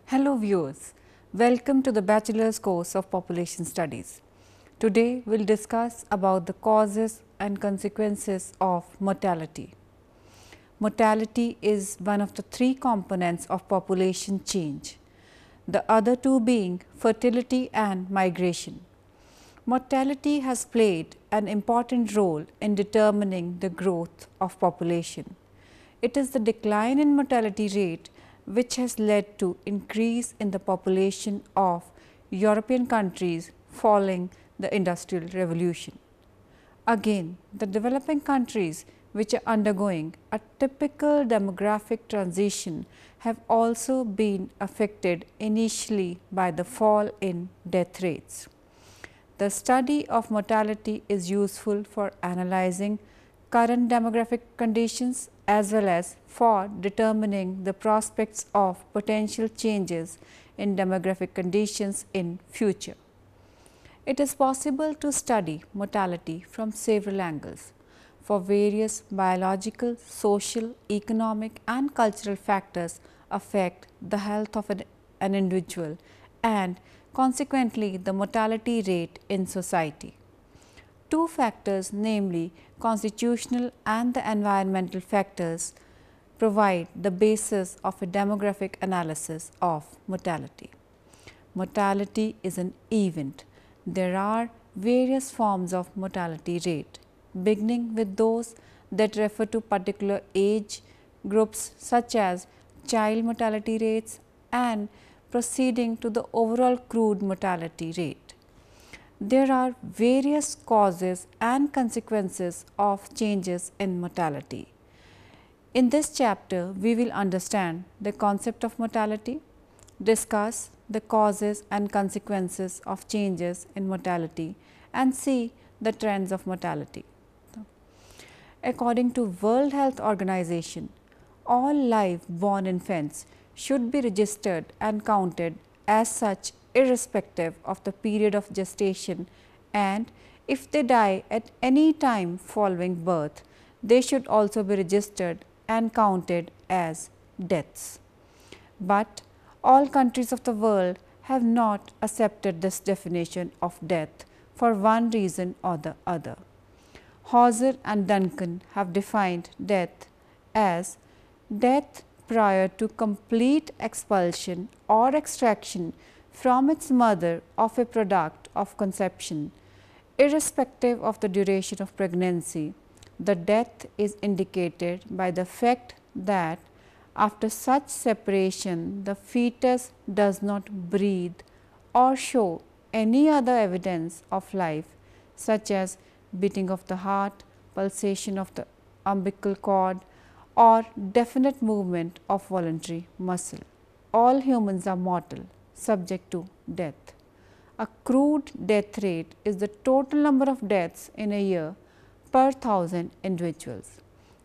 Hello viewers, welcome to the Bachelor's course of Population Studies. Today we will discuss about the causes and consequences of mortality. Mortality is one of the three components of population change, the other two being fertility and migration. Mortality has played an important role in determining the growth of population. It is the decline in mortality rate which has led to increase in the population of European countries following the Industrial Revolution. Again, the developing countries which are undergoing a typical demographic transition have also been affected initially by the fall in death rates. The study of mortality is useful for analyzing current demographic conditions as well as for determining the prospects of potential changes in demographic conditions in future. It is possible to study mortality from several angles. For various biological, social, economic and cultural factors affect the health of an individual and consequently the mortality rate in society. Two factors, namely constitutional and the environmental factors, provide the basis of a demographic analysis of mortality. Mortality is an event. There are various forms of mortality rate, beginning with those that refer to particular age groups such as child mortality rates and proceeding to the overall crude mortality rate. There are various causes and consequences of changes in mortality. In this chapter, we will understand the concept of mortality, discuss the causes and consequences of changes in mortality and see the trends of mortality. According to World Health Organization, all live born infants should be registered and counted as such irrespective of the period of gestation, and if they die at any time following birth, they should also be registered and counted as deaths. But all countries of the world have not accepted this definition of death for one reason or the other. Hauser and Duncan have defined death as death prior to complete expulsion or extraction from its mother of a product of conception, irrespective of the duration of pregnancy. The death is indicated by the fact that after such separation, the fetus does not breathe or show any other evidence of life, such as beating of the heart, pulsation of the umbilical cord, or definite movement of voluntary muscle. All humans are mortal, subject to death. A crude death rate is the total number of deaths in a year per 1,000 individuals.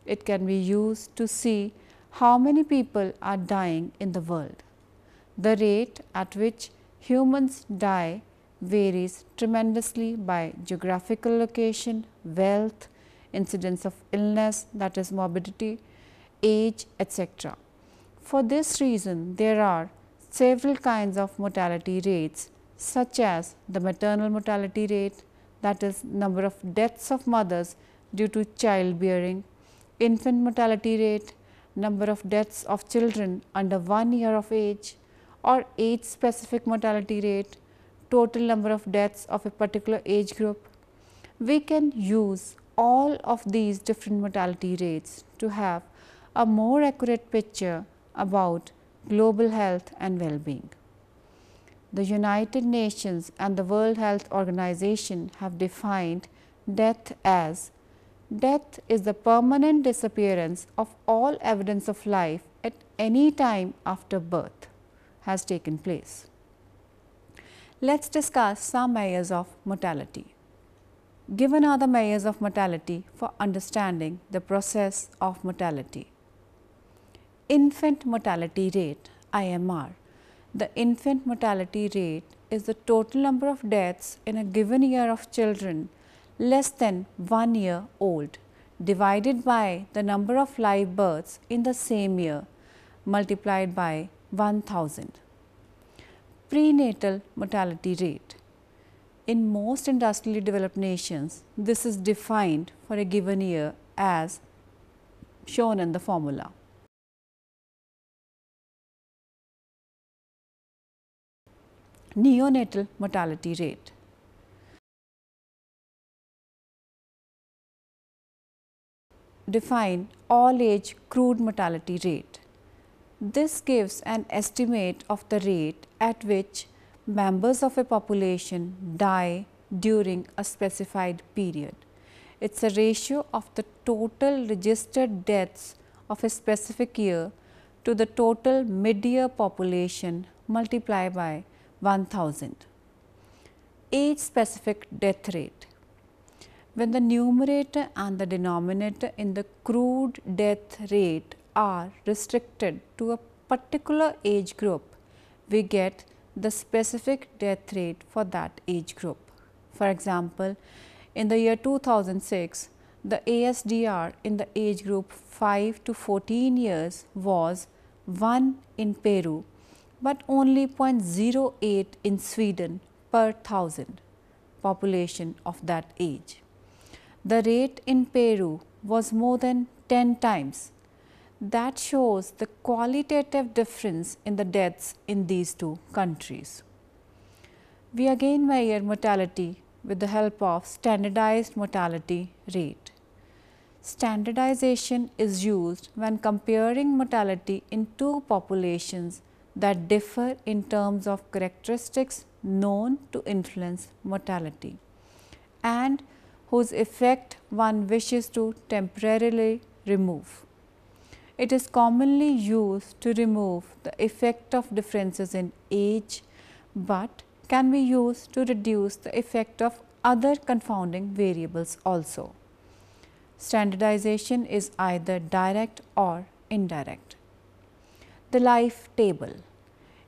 It can be used to see how many people are dying in the world. The rate at which humans die varies tremendously by geographical location, wealth, incidence of illness, that is morbidity, age, etc. For this reason, there are several kinds of mortality rates, such as the maternal mortality rate, that is number of deaths of mothers due to childbearing, infant mortality rate, number of deaths of children under 1 year of age, or age specific mortality rate, total number of deaths of a particular age group. We can use all of these different mortality rates to have a more accurate picture about global health and well-being. The United Nations and the World Health Organization have defined death as death is the permanent disappearance of all evidence of life at any time after birth has taken place. Let us discuss some measures of mortality. Given are the measures of mortality for understanding the process of mortality. Infant mortality rate IMR. The infant mortality rate is the total number of deaths in a given year of children less than 1 year old divided by the number of live births in the same year multiplied by 1000. Prenatal mortality rate. In most industrially developed nations, this is defined for a given year as shown in the formula. Neonatal mortality rate. Define all age crude mortality rate. This gives an estimate of the rate at which members of a population die during a specified period. It is a ratio of the total registered deaths of a specific year to the total mid-year population multiplied by 1000. Age specific death rate. When the numerator and the denominator in the crude death rate are restricted to a particular age group, we get the specific death rate for that age group. For example, in the year 2006, the ASDR in the age group 5 to 14 years was 1 in Peru, but only 0.08 in Sweden per thousand population of that age. The rate in Peru was more than 10 times. That shows the qualitative difference in the deaths in these two countries. We again measure mortality with the help of standardized mortality rate. Standardization is used when comparing mortality in two populations that differ in terms of characteristics known to influence mortality and whose effect one wishes to temporarily remove. It is commonly used to remove the effect of differences in age, but can be used to reduce the effect of other confounding variables also. Standardization is either direct or indirect. The life table.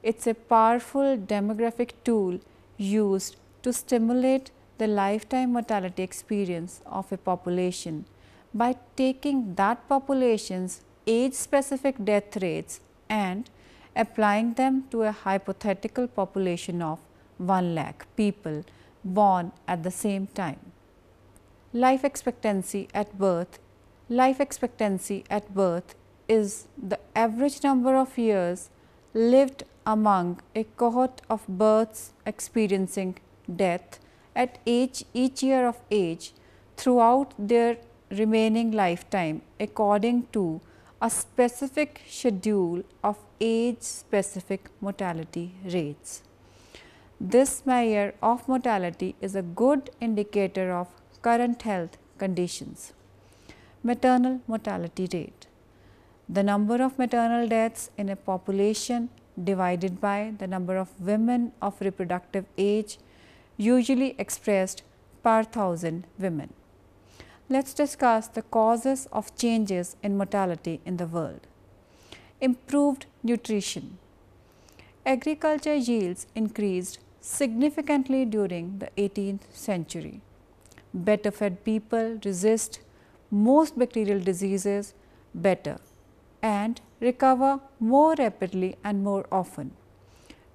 It is a powerful demographic tool used to stimulate the lifetime mortality experience of a population by taking that population's age specific death rates and applying them to a hypothetical population of 1 lakh people born at the same time. Life expectancy at birth. Life expectancy at birth is the average number of years lived among a cohort of births experiencing death at each year of age throughout their remaining lifetime according to a specific schedule of age specific mortality rates. This measure of mortality is a good indicator of current health conditions. Maternal mortality rate. The number of maternal deaths in a population divided by the number of women of reproductive age, usually expressed per 1000 women. Let us discuss the causes of changes in mortality in the world. Improved nutrition. Agriculture yields increased significantly during the 18th century. Better fed people resist most bacterial diseases better and recover more rapidly and more often.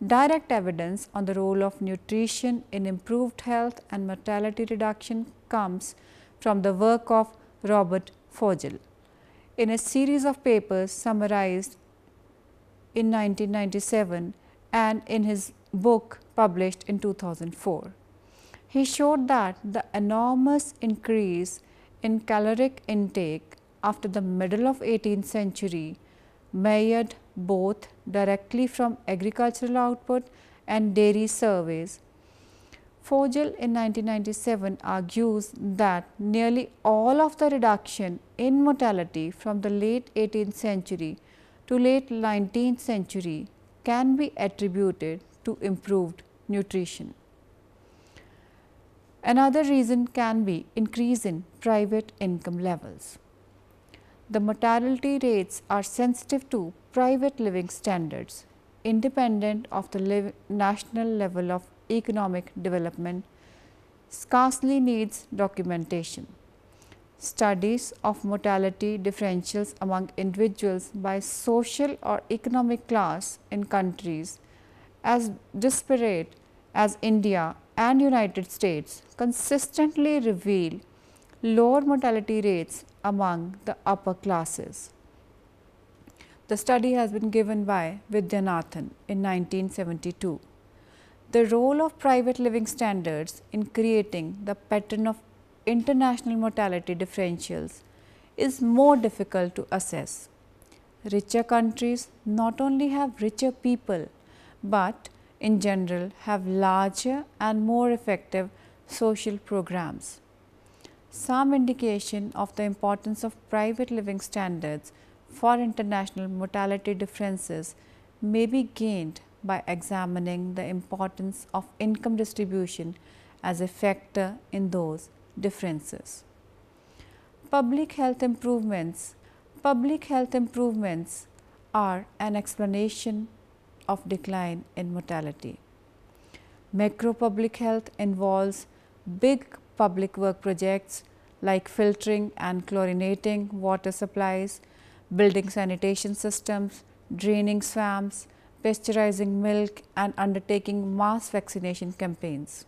Direct evidence on the role of nutrition in improved health and mortality reduction comes from the work of Robert Fogel. In a series of papers summarized in 1997 and in his book published in 2004. He showed that the enormous increase in caloric intake after the middle of 18th century measured both directly from agricultural output and dairy surveys. Fogel in 1997 argues that nearly all of the reduction in mortality from the late 18th century to late 19th century can be attributed to improved nutrition. Another reason can be increase in private income levels. The mortality rates are sensitive to private living standards, independent of the national level of economic development, scarcely needs documentation. Studies of mortality differentials among individuals by social or economic class in countries as disparate as India and United States consistently reveal lower mortality rates among the upper classes. The study has been given by Vidyanathan in 1972. The role of private living standards in creating the pattern of international mortality differentials is more difficult to assess. Richer countries not only have richer people, but in general have larger and more effective social programs. Some indication of the importance of private living standards for international mortality differences may be gained by examining the importance of income distribution as a factor in those differences. Public health improvements are an explanation of decline in mortality. Macro public health involves big public work projects like filtering and chlorinating water supplies, building sanitation systems, draining swamps, pasteurizing milk and undertaking mass vaccination campaigns.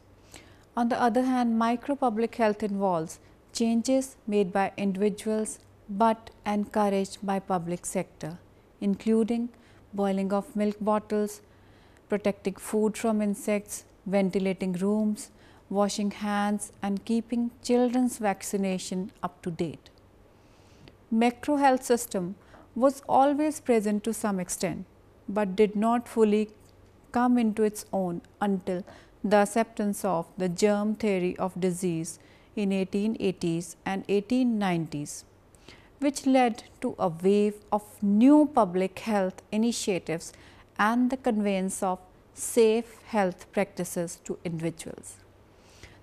On the other hand, micro public health involves changes made by individuals, but encouraged by public sector, including boiling of milk bottles, protecting food from insects, ventilating rooms, washing hands and keeping children's vaccination up to date. Macro health system was always present to some extent, but did not fully come into its own until the acceptance of the germ theory of disease in 1880s and 1890s, which led to a wave of new public health initiatives and the conveyance of safe health practices to individuals.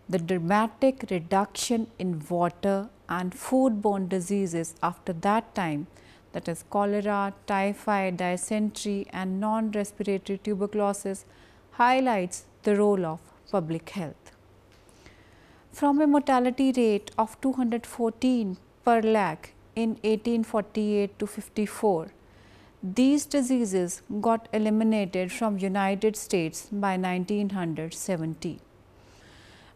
The dramatic reduction in water and foodborne diseases after that time, that is cholera, typhoid, dysentery and non-respiratory tuberculosis, highlights the role of public health. From a mortality rate of 214 per lakh in 1848 to 54, these diseases got eliminated from United States by 1970.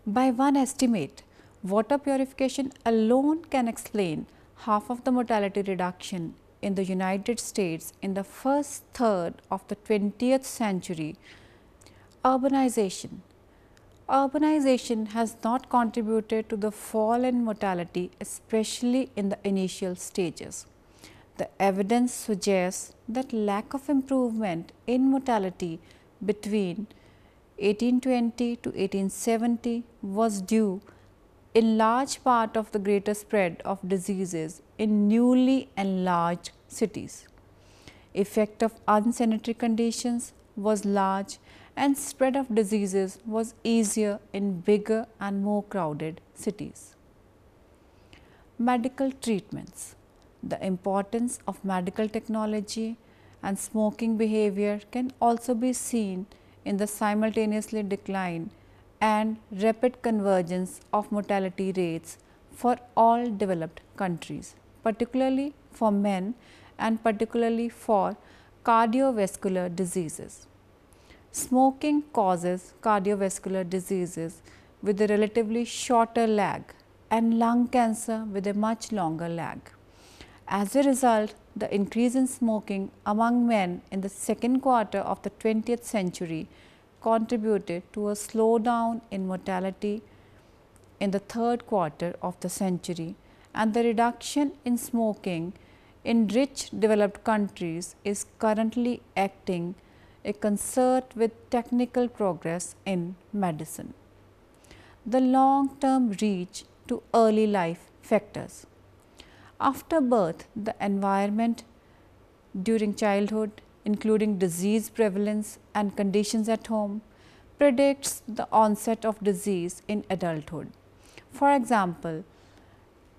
By one estimate, water purification alone can explain half of the mortality reduction in the United States in the first third of the 20th century. Urbanization has not contributed to the fall in mortality, especially in the initial stages. The evidence suggests that lack of improvement in mortality between 1820 to 1870 was due in large part of the greater spread of diseases in newly enlarged cities. Effect of unsanitary conditions was large and spread of diseases was easier in bigger and more crowded cities. Medical treatments. The importance of medical technology and smoking behavior can also be seen in the simultaneously decline and rapid convergence of mortality rates for all developed countries, particularly for men and particularly for cardiovascular diseases. Smoking causes cardiovascular diseases with a relatively shorter lag and lung cancer with a much longer lag. As a result, the increase in smoking among men in the second quarter of the 20th century contributed to a slowdown in mortality in the third quarter of the century, and the reduction in smoking in rich developed countries is currently acting a concert with technical progress in medicine. The long-term reach to early life factors. After birth, the environment during childhood, including disease prevalence and conditions at home, predicts the onset of disease in adulthood. For example,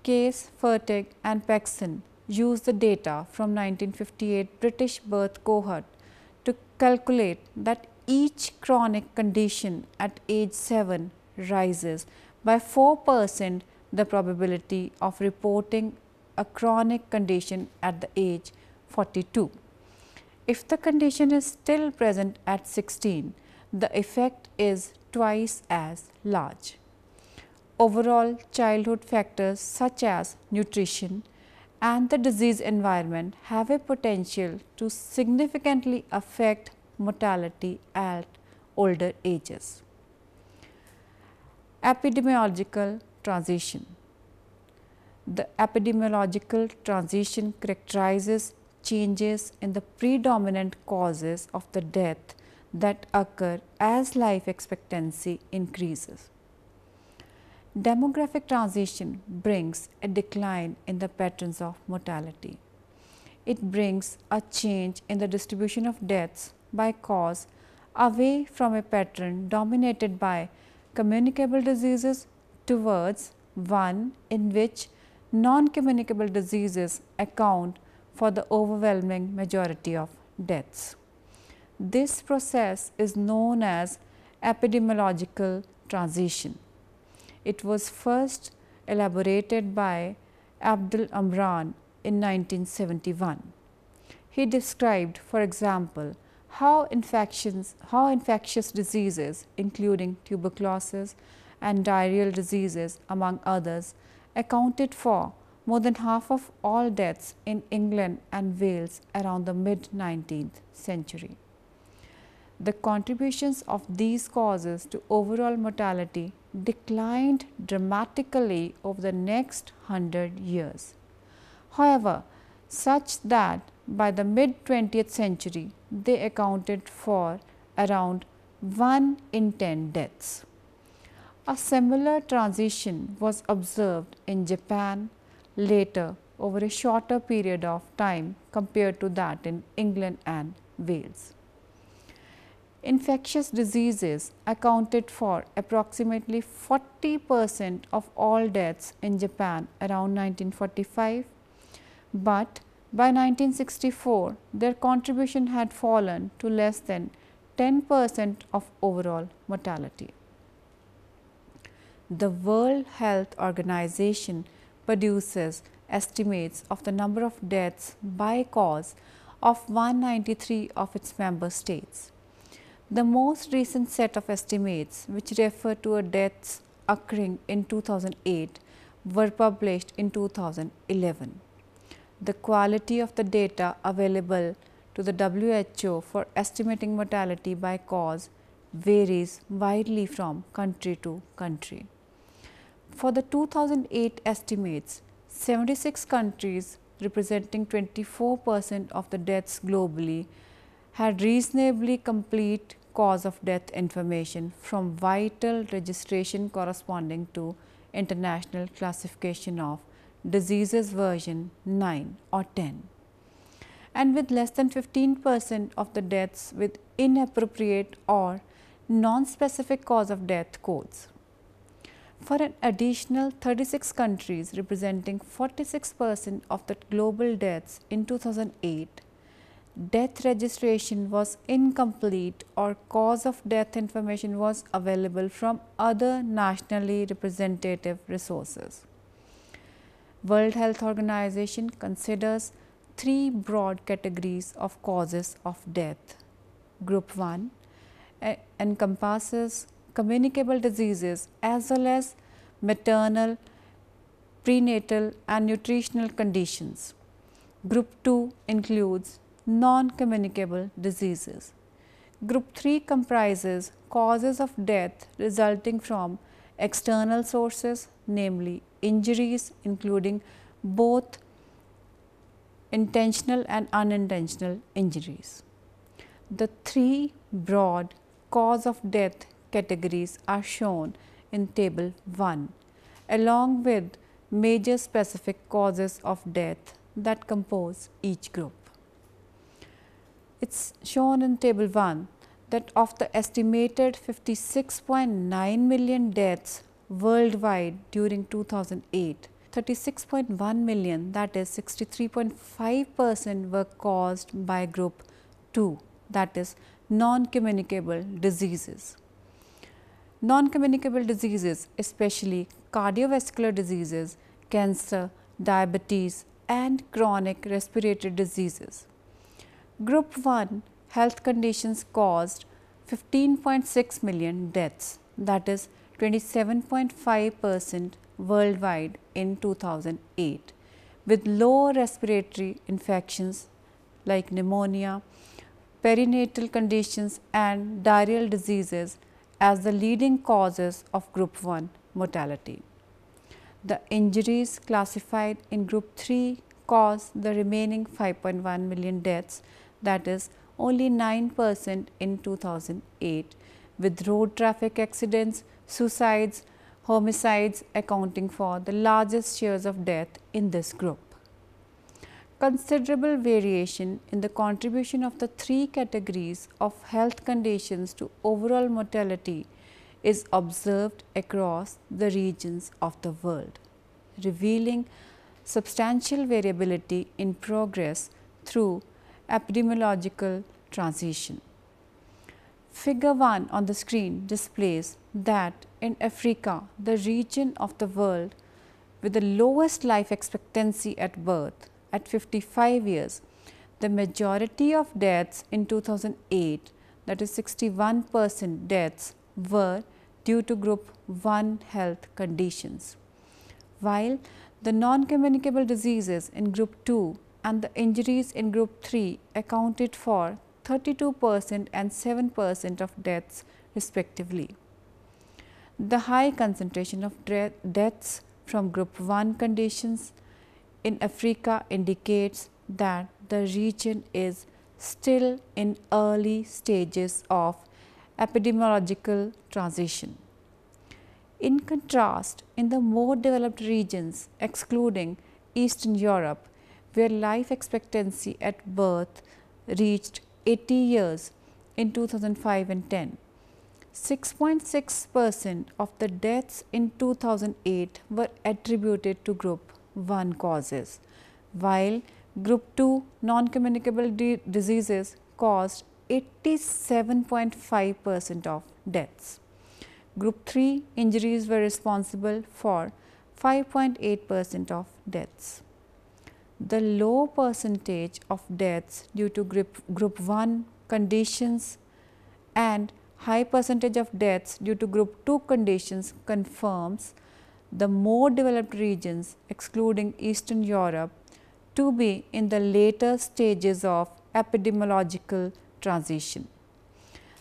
Case, Fertig and Paxson used the data from 1958 British birth cohort to calculate that each chronic condition at age 7 rises by 4% the probability of reporting a chronic condition at the age 42. If the condition is still present at 16, the effect is twice as large. Overall childhood factors such as nutrition and the disease environment have a potential to significantly affect mortality at older ages. Epidemiological transition. The epidemiological transition characterizes changes in the predominant causes of the death that occur as life expectancy increases. Demographic transition brings a decline in the patterns of mortality. It brings a change in the distribution of deaths by cause away from a pattern dominated by communicable diseases towards one in which non-communicable diseases account for the overwhelming majority of deaths. This process is known as epidemiological transition. It was first elaborated by Abdel Omran in 1971. He described, for example, how infectious diseases including tuberculosis and diarrheal diseases among others accounted for more than half of all deaths in England and Wales around the mid-19th century. The contributions of these causes to overall mortality declined dramatically over the next 100 years. However, such that by the mid-20th century, they accounted for around 1 in 10 deaths. A similar transition was observed in Japan later over a shorter period of time compared to that in England and Wales. Infectious diseases accounted for approximately 40% of all deaths in Japan around 1945, but by 1964 their contribution had fallen to less than 10% of overall mortality. The World Health Organization produces estimates of the number of deaths by cause of 193 of its member states. The most recent set of estimates, which refer to deaths occurring in 2008, were published in 2011. The quality of the data available to the WHO for estimating mortality by cause varies widely from country to country. For the 2008 estimates, 76 countries representing 24% of the deaths globally had reasonably complete cause of death information from vital registration corresponding to International Classification of Diseases version 9 or 10, and with less than 15% of the deaths with inappropriate or non-specific cause of death codes. For an additional 36 countries representing 46% of the global deaths in 2008, death registration was incomplete or cause of death information was available from other nationally representative resources. World Health Organization considers 3 broad categories of causes of death. Group 1 encompasses communicable diseases as well as maternal, prenatal and nutritional conditions. Group 2 includes non-communicable diseases. Group 3 comprises causes of death resulting from external sources, namely injuries including both intentional and unintentional injuries. The 3 broad cause of death categories are shown in table 1 along with major specific causes of death that compose each group. It is shown in table 1 that of the estimated 56.9 million deaths worldwide during 2008, 36.1 million, that is 63.5%, were caused by group 2, that is non-communicable diseases. Non-communicable diseases, especially cardiovascular diseases, cancer, diabetes and chronic respiratory diseases. Group 1 health conditions caused 15.6 million deaths, that is 27.5% worldwide in 2008, with low respiratory infections like pneumonia, perinatal conditions and diarrheal diseases as the leading causes of group 1 mortality. The injuries classified in group 3 caused the remaining 5.1 million deaths, that is only 9% in 2008, with road traffic accidents, suicides, homicides accounting for the largest shares of death in this group. Considerable variation in the contribution of the three categories of health conditions to overall mortality is observed across the regions of the world, revealing substantial variability in progress through epidemiological transition. Figure 1 on the screen displays that in Africa, the region of the world with the lowest life expectancy at birth at 55 years, the majority of deaths in 2008, that is 61% deaths, were due to group 1 health conditions, while the non-communicable diseases in group 2 and the injuries in group 3 accounted for 32% and 7% of deaths respectively. The high concentration of deaths from group 1 conditions in Africa indicates that the region is still in early stages of epidemiological transition. In contrast, in the more developed regions excluding Eastern Europe, where life expectancy at birth reached 80 years in 2005 and 10, 6.6% of the deaths in 2008 were attributed to group 1 causes, while group 2 non-communicable diseases caused 87.5% of deaths. Group 3 injuries were responsible for 5.8% of deaths. The low percentage of deaths due to group 1 conditions and high percentage of deaths due to group 2 conditions confirms the more developed regions excluding Eastern Europe to be in the later stages of epidemiological transition.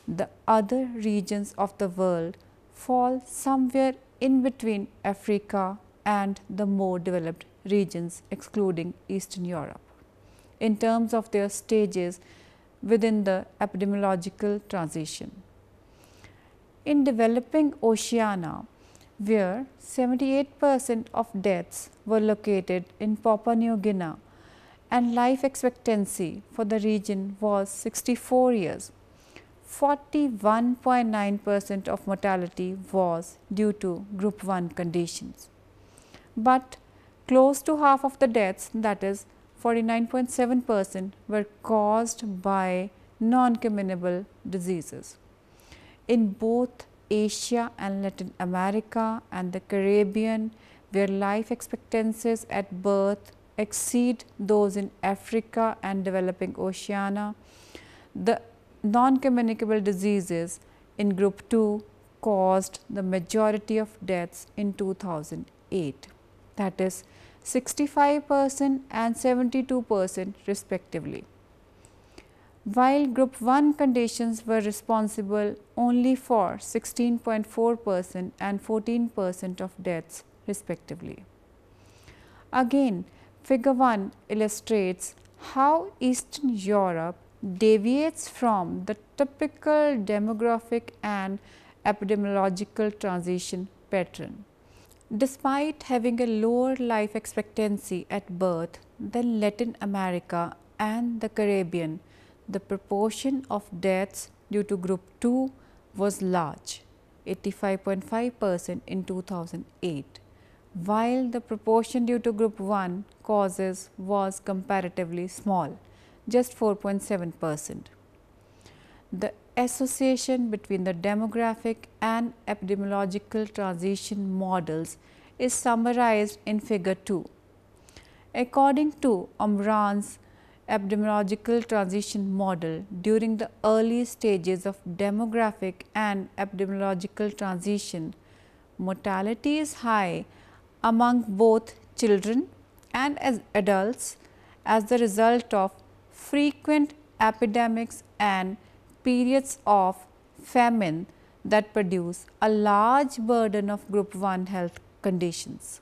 The other regions of the world fall somewhere in between Africa and the more developed regions excluding Eastern Europe in terms of their stages within the epidemiological transition. In developing Oceania, where 78% of deaths were located in Papua New Guinea and life expectancy for the region was 64 years, 41.9% of mortality was due to group 1 conditions, but close to half of the deaths, that is 49.7%, were caused by non-communicable diseases. In both Asia and Latin America and the Caribbean, where life expectancies at birth exceed those in Africa and developing Oceania, the non-communicable diseases in group 2 caused the majority of deaths in 2008, that is 65% and 72% respectively, while group 1 conditions were responsible only for 16.4% and 14% of deaths respectively. Again, figure 1 illustrates how Eastern Europe deviates from the typical demographic and epidemiological transition pattern. Despite having a lower life expectancy at birth than Latin America and the Caribbean, the proportion of deaths due to group 2 was large, 85.5% in 2008, while the proportion due to group 1 causes was comparatively small, just 4.7%. The association between the demographic and epidemiological transition models is summarized in figure 2. According to Omran's epidemiological transition model during the early stages of demographic and epidemiological transition, mortality is high among both children and as adults as the result of frequent epidemics and periods of famine that produce a large burden of group 1 health conditions.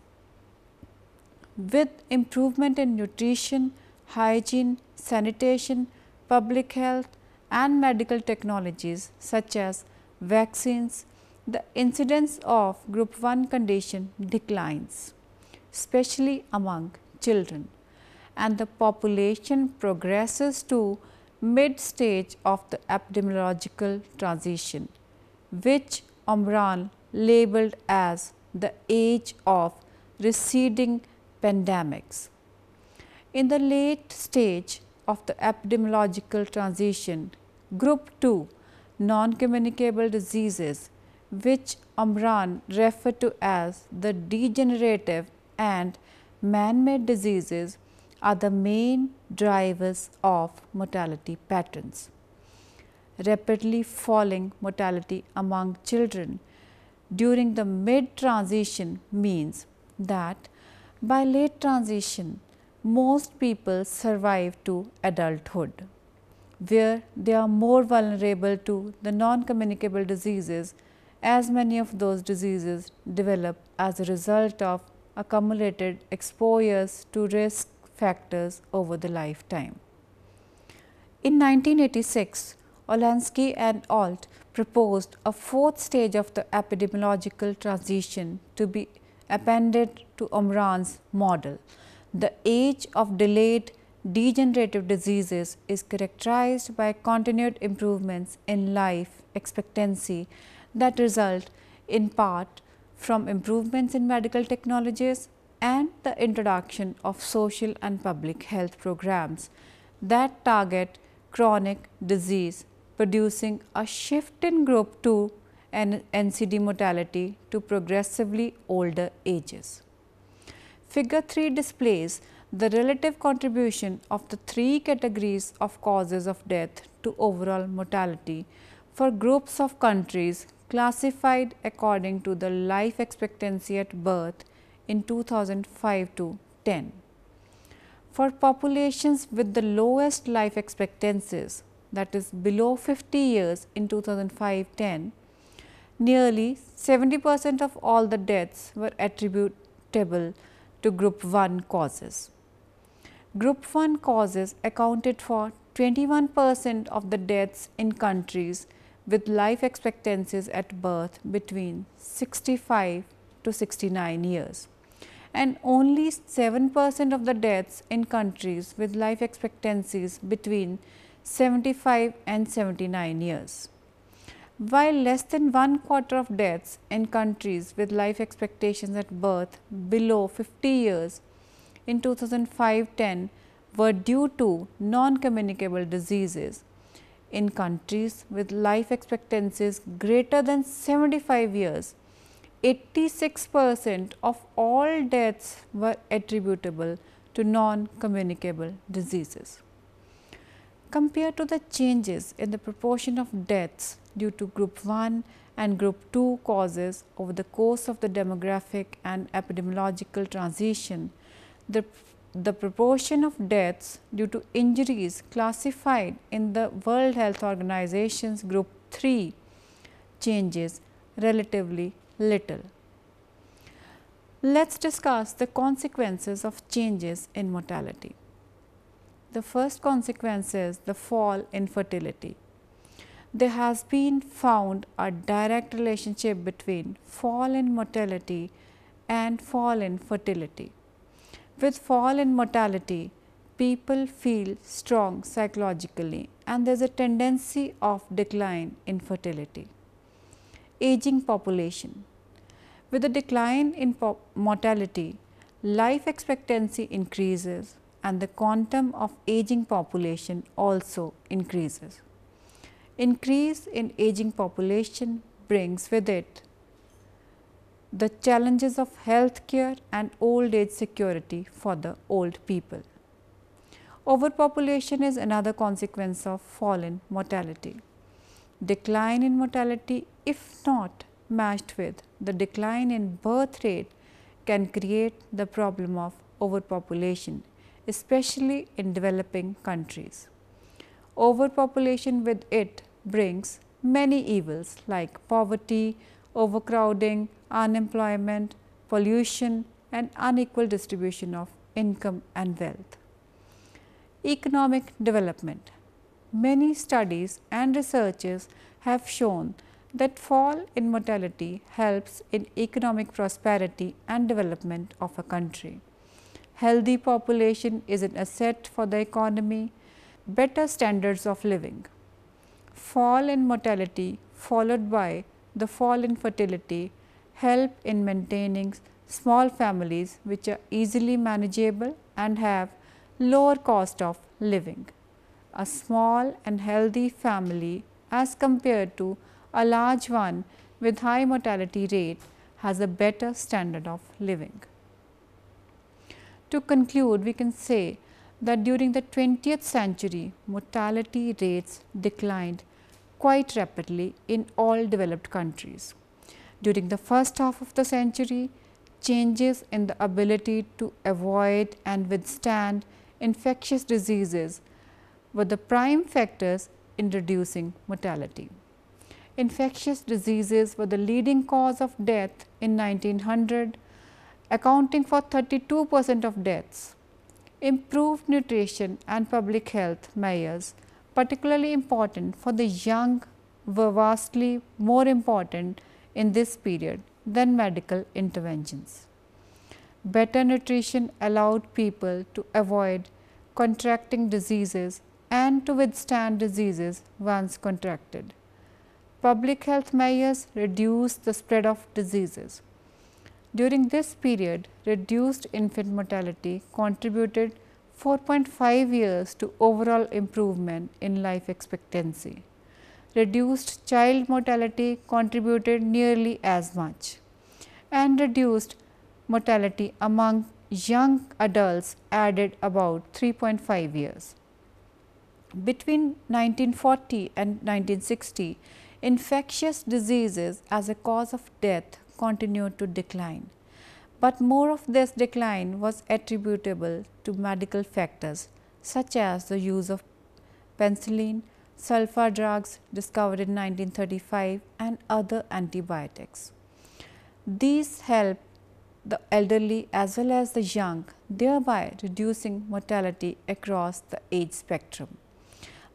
With improvement in nutrition, hygiene, sanitation, public health and medical technologies such as vaccines, the incidence of group 1 condition declines, especially among children, and the population progresses to mid stage of the epidemiological transition, which Omran labeled as the age of receding pandemics. In the late stage of the epidemiological transition, group 2 non-communicable diseases, which Omran referred to as the degenerative and man-made diseases, are the main drivers of mortality patterns. Rapidly falling mortality among children during the mid-transition means that by late transition, most people survive to adulthood, where they are more vulnerable to the non-communicable diseases, as many of those diseases develop as a result of accumulated exposures to risk factors over the lifetime. In 1986, Olansky and Alt proposed a fourth stage of the epidemiological transition to be appended to Omran's model. The age of delayed degenerative diseases is characterized by continued improvements in life expectancy that result in part from improvements in medical technologies and the introduction of social and public health programs that target chronic disease, producing a shift in group 2 and NCD mortality to progressively older ages. Figure 3 displays the relative contribution of the three categories of causes of death to overall mortality for groups of countries classified according to the life expectancy at birth in 2005 to 10. For populations with the lowest life expectancies, that is below 50 years in 2005-10, nearly 70% of all the deaths were attributable to group 1 causes. Group 1 causes accounted for 21% of the deaths in countries with life expectancies at birth between 65 to 69 years, and only 7% of the deaths in countries with life expectancies between 75 and 79 years. While less than 1/4 of deaths in countries with life expectations at birth below 50 years in 2005-10 were due to non-communicable diseases, in countries with life expectancies greater than 75 years, 86% of all deaths were attributable to non-communicable diseases. Compared to the changes in the proportion of deaths due to group 1 and group 2 causes over the course of the demographic and epidemiological transition, the proportion of deaths due to injuries classified in the World Health Organization's group 3 changes relatively little. Let us discuss the consequences of changes in mortality. The first consequence is the fall in fertility. There has been found a direct relationship between fall in mortality and fall in fertility. With fall in mortality, people feel strong psychologically and there is a tendency of decline in fertility. Aging population. With a decline in mortality, life expectancy increases and the quantum of aging population also increases. Increase in aging population brings with it the challenges of health care and old age security for the old people. Overpopulation is another consequence of fall in mortality. Decline in mortality, if not matched with the decline in birth rate, can create the problem of overpopulation, especially in developing countries. Overpopulation with it brings many evils like poverty, overcrowding, unemployment, pollution and unequal distribution of income and wealth. Economic development. Many studies and researches have shown that fall in mortality helps in economic prosperity and development of a country. Healthy population is an asset for the economy, better standards of living. Fall in mortality followed by the fall in fertility help in maintaining small families which are easily manageable and have lower cost of living. A small and healthy family as compared to a large one with high mortality rate has a better standard of living. To conclude, we can say that during the 20th century, mortality rates declined quite rapidly in all developed countries. During the first half of the century, changes in the ability to avoid and withstand infectious diseases were the prime factors in reducing mortality. Infectious diseases were the leading cause of death in 1900, accounting for 32% of deaths. Improved nutrition and public health measures, particularly important for the young, were vastly more important in this period than medical interventions. Better nutrition allowed people to avoid contracting diseases and to withstand diseases once contracted. Public health measures reduced the spread of diseases. During this period, reduced infant mortality contributed 4.5 years to overall improvement in life expectancy. Reduced child mortality contributed nearly as much, and reduced mortality among young adults added about 3.5 years. Between 1940 and 1960, infectious diseases as a cause of death continued to decline, but more of this decline was attributable to medical factors such as the use of penicillin, sulfur drugs discovered in 1935 and other antibiotics. These helped the elderly as well as the young, thereby reducing mortality across the age spectrum.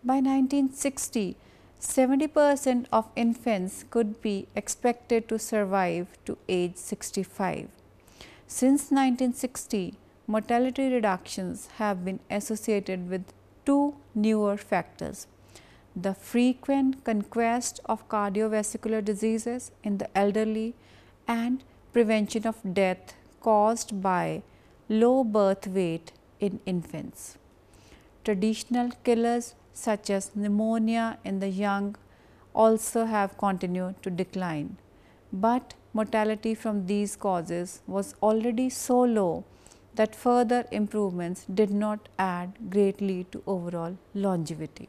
By 1960, 70% of infants could be expected to survive to age 65. Since 1960, mortality reductions have been associated with two newer factors: the frequent conquest of cardiovascular diseases in the elderly and prevention of death caused by low birth weight in infants. Traditional killers such as pneumonia in the young also have continued to decline, but mortality from these causes was already so low that further improvements did not add greatly to overall longevity.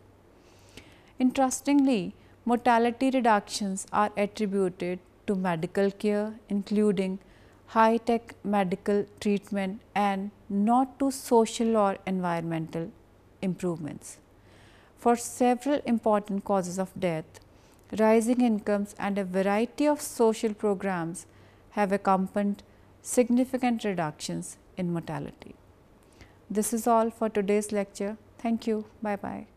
Interestingly, mortality reductions are attributed to medical care, including high-tech medical treatment, and not to social or environmental improvements. For several important causes of death, rising incomes and a variety of social programs have accompanied significant reductions in mortality. This is all for today's lecture. Thank you. Bye bye.